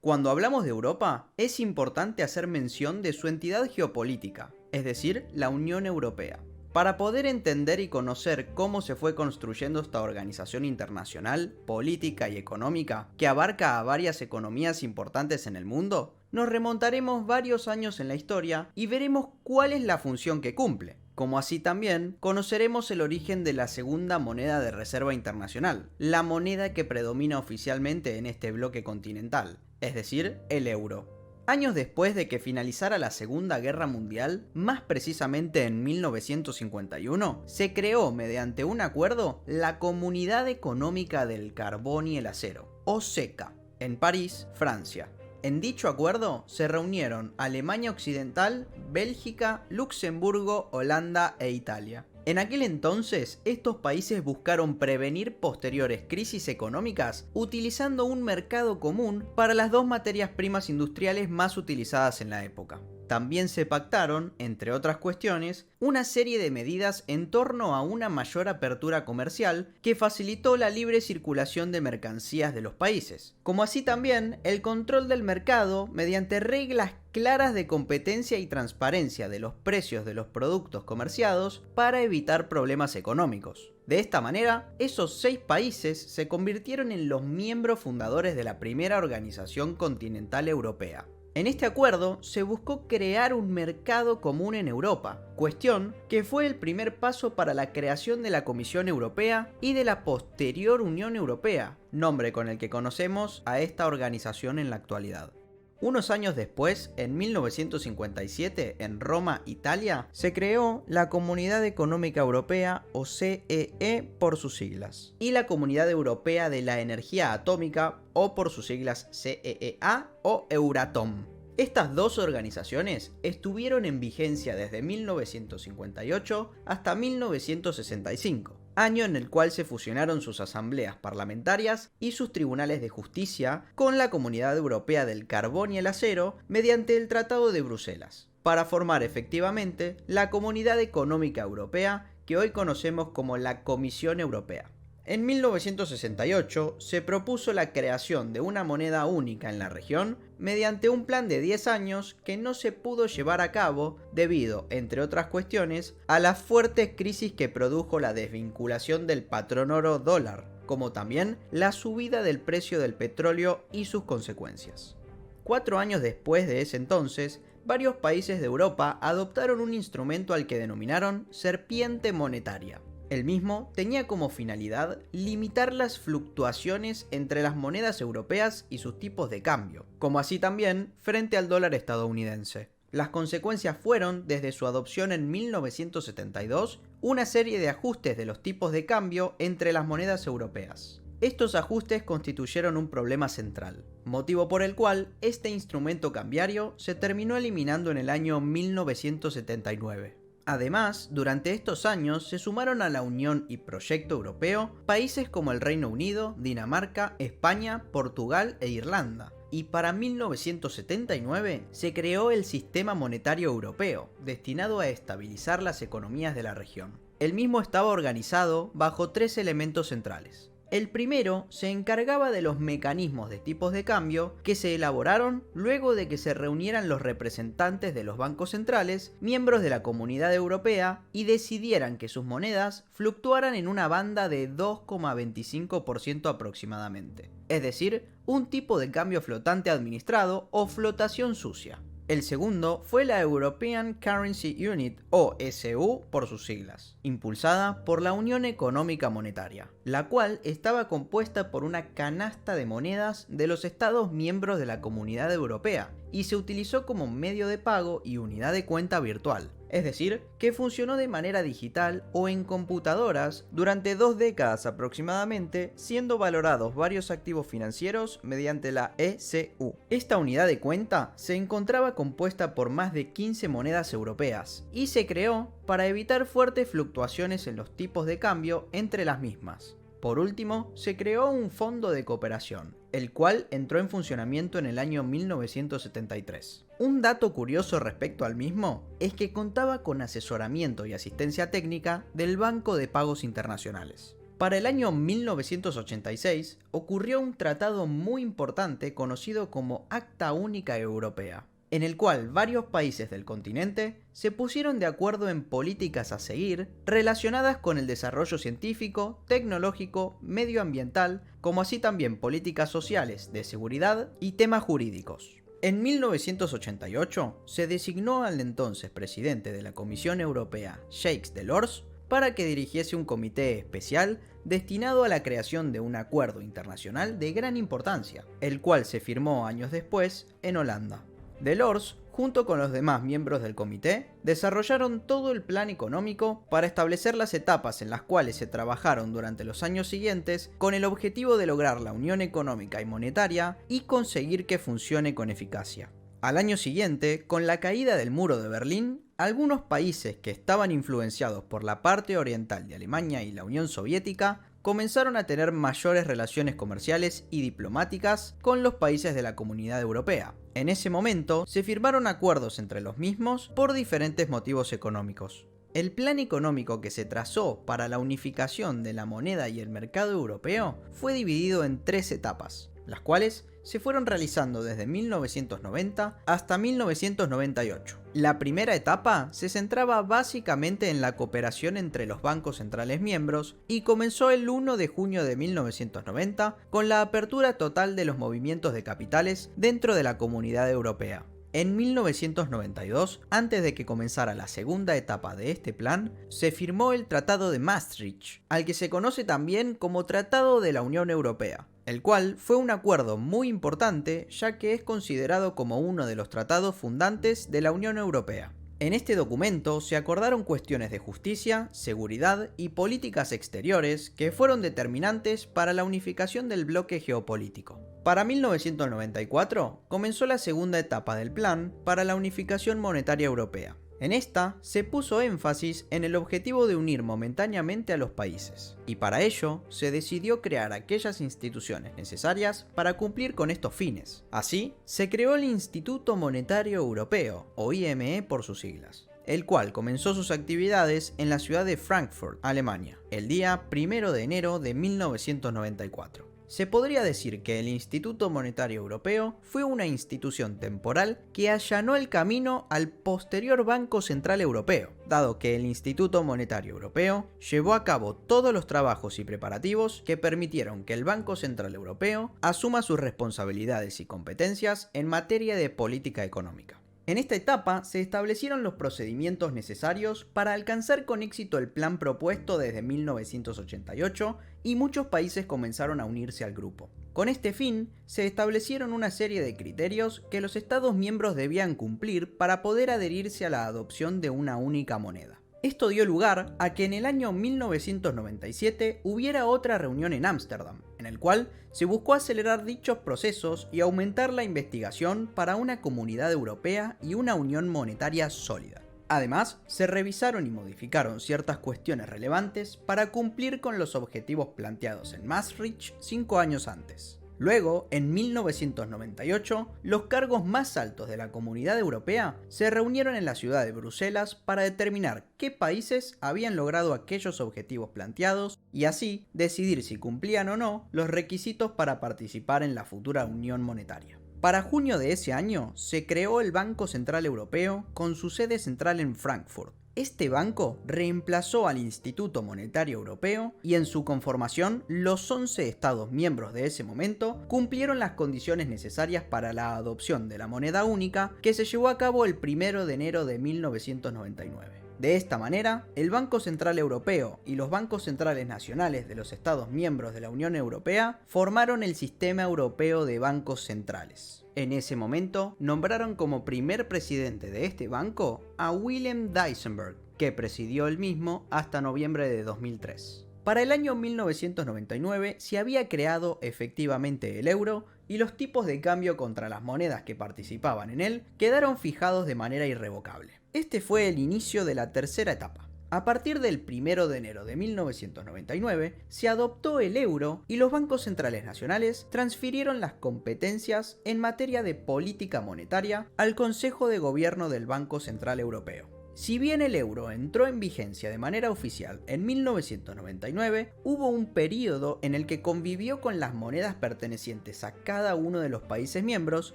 Cuando hablamos de Europa, es importante hacer mención de su entidad geopolítica, es decir, la Unión Europea. Para poder entender y conocer cómo se fue construyendo esta organización internacional, política y económica, que abarca a varias economías importantes en el mundo, nos remontaremos varios años en la historia y veremos cuál es la función que cumple. Como así también conoceremos el origen de la segunda moneda de reserva internacional, la moneda que predomina oficialmente en este bloque continental, es decir, el euro. Años después de que finalizara la Segunda Guerra Mundial, más precisamente en 1951, se creó mediante un acuerdo la Comunidad Económica del Carbón y el Acero, o CECA, en París, Francia. En dicho acuerdo se reunieron Alemania Occidental, Bélgica, Luxemburgo, Holanda e Italia. En aquel entonces, estos países buscaron prevenir posteriores crisis económicas utilizando un mercado común para las dos materias primas industriales más utilizadas en la época. También se pactaron, entre otras cuestiones, una serie de medidas en torno a una mayor apertura comercial que facilitó la libre circulación de mercancías de los países, como así también el control del mercado mediante reglas claras de competencia y transparencia de los precios de los productos comerciados para evitar problemas económicos. De esta manera, esos 6 países se convirtieron en los miembros fundadores de la primera organización continental europea. En este acuerdo se buscó crear un mercado común en Europa, cuestión que fue el primer paso para la creación de la Comisión Europea y de la posterior Unión Europea, nombre con el que conocemos a esta organización en la actualidad. Unos años después, en 1957, en Roma, Italia, se creó la Comunidad Económica Europea, o CEE por sus siglas, y la Comunidad Europea de la Energía Atómica, o por sus siglas CEEA o Euratom. Estas dos organizaciones estuvieron en vigencia desde 1958 hasta 1965, año en el cual se fusionaron sus asambleas parlamentarias y sus tribunales de justicia con la Comunidad Europea del Carbón y el Acero mediante el Tratado de Bruselas, para formar efectivamente la Comunidad Económica Europea que hoy conocemos como la Comisión Europea. En 1968 se propuso la creación de una moneda única en la región mediante un plan de 10 años que no se pudo llevar a cabo debido, entre otras cuestiones, a las fuertes crisis que produjo la desvinculación del patrón oro-dólar, como también la subida del precio del petróleo y sus consecuencias. 4 años después de ese entonces, varios países de Europa adoptaron un instrumento al que denominaron serpiente monetaria. El mismo tenía como finalidad limitar las fluctuaciones entre las monedas europeas y sus tipos de cambio, como así también frente al dólar estadounidense. Las consecuencias fueron, desde su adopción en 1972, una serie de ajustes de los tipos de cambio entre las monedas europeas. Estos ajustes constituyeron un problema central, motivo por el cual este instrumento cambiario se terminó eliminando en el año 1979. Además, durante estos años se sumaron a la Unión y Proyecto Europeo países como el Reino Unido, Dinamarca, España, Portugal e Irlanda. Y para 1979 se creó el Sistema Monetario Europeo, destinado a estabilizar las economías de la región. El mismo estaba organizado bajo 3 elementos centrales. El primero se encargaba de los mecanismos de tipos de cambio que se elaboraron luego de que se reunieran los representantes de los bancos centrales, miembros de la Comunidad Europea, y decidieran que sus monedas fluctuaran en una banda de 2,25% aproximadamente. Es decir, un tipo de cambio flotante administrado o flotación sucia. El segundo fue la European Currency Unit, o ECU por sus siglas, impulsada por la Unión Económica Monetaria, la cual estaba compuesta por una canasta de monedas de los Estados miembros de la Comunidad Europea y se utilizó como medio de pago y unidad de cuenta virtual. Es decir, que funcionó de manera digital o en computadoras durante 2 décadas aproximadamente, siendo valorados varios activos financieros mediante la ECU. Esta unidad de cuenta se encontraba compuesta por más de 15 monedas europeas y se creó para evitar fuertes fluctuaciones en los tipos de cambio entre las mismas. Por último, se creó un fondo de cooperación, el cual entró en funcionamiento en el año 1973. Un dato curioso respecto al mismo es que contaba con asesoramiento y asistencia técnica del Banco de Pagos Internacionales. Para el año 1986 ocurrió un tratado muy importante conocido como Acta Única Europea, en el cual varios países del continente se pusieron de acuerdo en políticas a seguir relacionadas con el desarrollo científico, tecnológico, medioambiental, como así también políticas sociales, de seguridad y temas jurídicos. En 1988 se designó al entonces presidente de la Comisión Europea, Jacques Delors, para que dirigiese un comité especial destinado a la creación de un acuerdo internacional de gran importancia, el cual se firmó años después en Holanda. Delors, junto con los demás miembros del comité, desarrollaron todo el plan económico para establecer las etapas en las cuales se trabajaron durante los años siguientes con el objetivo de lograr la unión económica y monetaria y conseguir que funcione con eficacia. Al año siguiente, con la caída del muro de Berlín, algunos países que estaban influenciados por la parte oriental de Alemania y la Unión Soviética comenzaron a tener mayores relaciones comerciales y diplomáticas con los países de la Comunidad Europea. En ese momento se firmaron acuerdos entre los mismos por diferentes motivos económicos. El plan económico que se trazó para la unificación de la moneda y el mercado europeo fue dividido en 3 etapas, las cuales se fueron realizando desde 1990 hasta 1998. La primera etapa se centraba básicamente en la cooperación entre los bancos centrales miembros y comenzó el 1 de junio de 1990 con la apertura total de los movimientos de capitales dentro de la Comunidad Europea. En 1992, antes de que comenzara la segunda etapa de este plan, se firmó el Tratado de Maastricht, al que se conoce también como Tratado de la Unión Europea, el cual fue un acuerdo muy importante ya que es considerado como uno de los tratados fundantes de la Unión Europea. En este documento se acordaron cuestiones de justicia, seguridad y políticas exteriores que fueron determinantes para la unificación del bloque geopolítico. Para 1994 comenzó la segunda etapa del plan para la unificación monetaria europea. En esta se puso énfasis en el objetivo de unir momentáneamente a los países, y para ello se decidió crear aquellas instituciones necesarias para cumplir con estos fines. Así, se creó el Instituto Monetario Europeo, o IME por sus siglas, el cual comenzó sus actividades en la ciudad de Frankfurt, Alemania, el día 1 de enero de 1994. Se podría decir que el Instituto Monetario Europeo fue una institución temporal que allanó el camino al posterior Banco Central Europeo, dado que el Instituto Monetario Europeo llevó a cabo todos los trabajos y preparativos que permitieron que el Banco Central Europeo asuma sus responsabilidades y competencias en materia de política económica. En esta etapa se establecieron los procedimientos necesarios para alcanzar con éxito el plan propuesto desde 1988 y muchos países comenzaron a unirse al grupo. Con este fin, se establecieron una serie de criterios que los Estados miembros debían cumplir para poder adherirse a la adopción de una única moneda. Esto dio lugar a que en el año 1997 hubiera otra reunión en Ámsterdam, en el cual se buscó acelerar dichos procesos y aumentar la investigación para una comunidad europea y una unión monetaria sólida. Además, se revisaron y modificaron ciertas cuestiones relevantes para cumplir con los objetivos planteados en Maastricht 5 años antes. Luego, en 1998, los cargos más altos de la Comunidad Europea se reunieron en la ciudad de Bruselas para determinar qué países habían logrado aquellos objetivos planteados y así decidir si cumplían o no los requisitos para participar en la futura Unión Monetaria. Para junio de ese año se creó el Banco Central Europeo con su sede central en Frankfurt. Este banco reemplazó al Instituto Monetario Europeo y en su conformación los 11 Estados miembros de ese momento cumplieron las condiciones necesarias para la adopción de la moneda única que se llevó a cabo el 1 de enero de 1999. De esta manera, el Banco Central Europeo y los bancos centrales nacionales de los Estados miembros de la Unión Europea formaron el Sistema Europeo de Bancos Centrales. En ese momento, nombraron como primer presidente de este banco a Willem Dijsselbloem, que presidió el mismo hasta noviembre de 2003. Para el año 1999 se había creado efectivamente el euro y los tipos de cambio contra las monedas que participaban en él quedaron fijados de manera irrevocable. Este fue el inicio de la tercera etapa. A partir del 1 de enero de 1999 se adoptó el euro y los bancos centrales nacionales transfirieron las competencias en materia de política monetaria al Consejo de Gobierno del Banco Central Europeo. Si bien el euro entró en vigencia de manera oficial en 1999, hubo un periodo en el que convivió con las monedas pertenecientes a cada uno de los países miembros,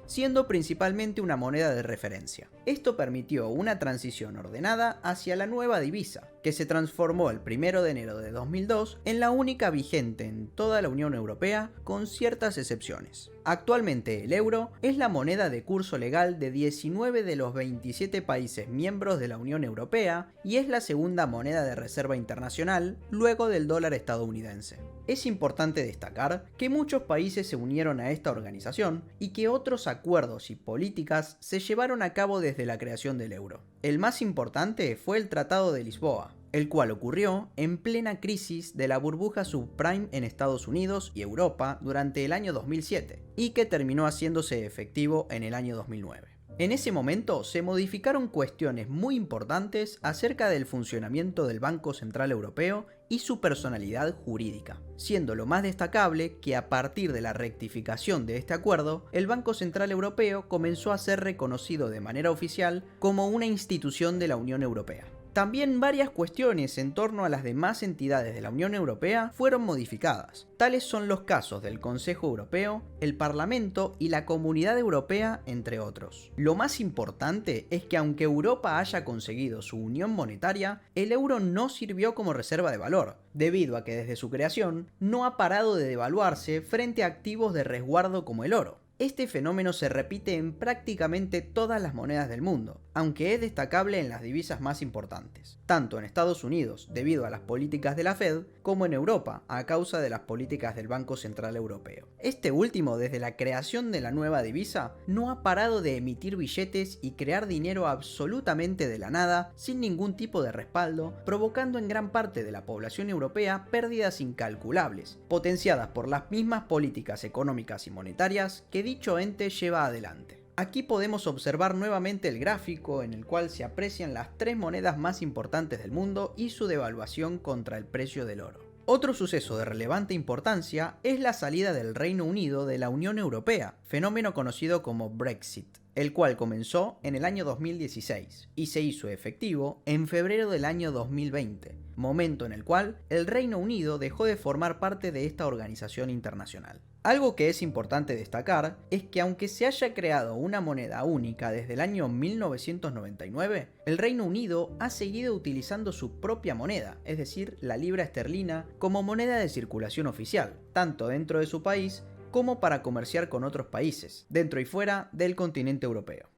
siendo principalmente una moneda de referencia. Esto permitió una transición ordenada hacia la nueva divisa, que se transformó el 1 de enero de 2002 en la única vigente en toda la Unión Europea, con ciertas excepciones. Actualmente el euro es la moneda de curso legal de 19 de los 27 países miembros de la Unión Europea y es la segunda moneda de reserva internacional luego del dólar estadounidense. Es importante destacar que muchos países se unieron a esta organización y que otros acuerdos y políticas se llevaron a cabo desde la creación del euro. El más importante fue el Tratado de Lisboa, el cual ocurrió en plena crisis de la burbuja subprime en Estados Unidos y Europa durante el año 2007 y que terminó haciéndose efectivo en el año 2009. En ese momento se modificaron cuestiones muy importantes acerca del funcionamiento del Banco Central Europeo y su personalidad jurídica, siendo lo más destacable que a partir de la rectificación de este acuerdo, el Banco Central Europeo comenzó a ser reconocido de manera oficial como una institución de la Unión Europea. También varias cuestiones en torno a las demás entidades de la Unión Europea fueron modificadas. Tales son los casos del Consejo Europeo, el Parlamento y la Comunidad Europea, entre otros. Lo más importante es que aunque Europa haya conseguido su unión monetaria, el euro no sirvió como reserva de valor, debido a que desde su creación no ha parado de devaluarse frente a activos de resguardo como el oro. Este fenómeno se repite en prácticamente todas las monedas del mundo, aunque es destacable en las divisas más importantes, tanto en Estados Unidos debido a las políticas de la Fed, como en Europa a causa de las políticas del Banco Central Europeo. Este último, desde la creación de la nueva divisa, no ha parado de emitir billetes y crear dinero absolutamente de la nada, sin ningún tipo de respaldo, provocando en gran parte de la población europea pérdidas incalculables, potenciadas por las mismas políticas económicas y monetarias que dicho ente lleva adelante. Aquí podemos observar nuevamente el gráfico en el cual se aprecian las tres monedas más importantes del mundo y su devaluación contra el precio del oro. Otro suceso de relevante importancia es la salida del Reino Unido de la Unión Europea, fenómeno conocido como Brexit, el cual comenzó en el año 2016 y se hizo efectivo en febrero del año 2020, momento en el cual el Reino Unido dejó de formar parte de esta organización internacional. Algo que es importante destacar es que aunque se haya creado una moneda única desde el año 1999, el Reino Unido ha seguido utilizando su propia moneda, es decir, la libra esterlina, como moneda de circulación oficial, tanto dentro de su país como para comerciar con otros países, dentro y fuera del continente europeo.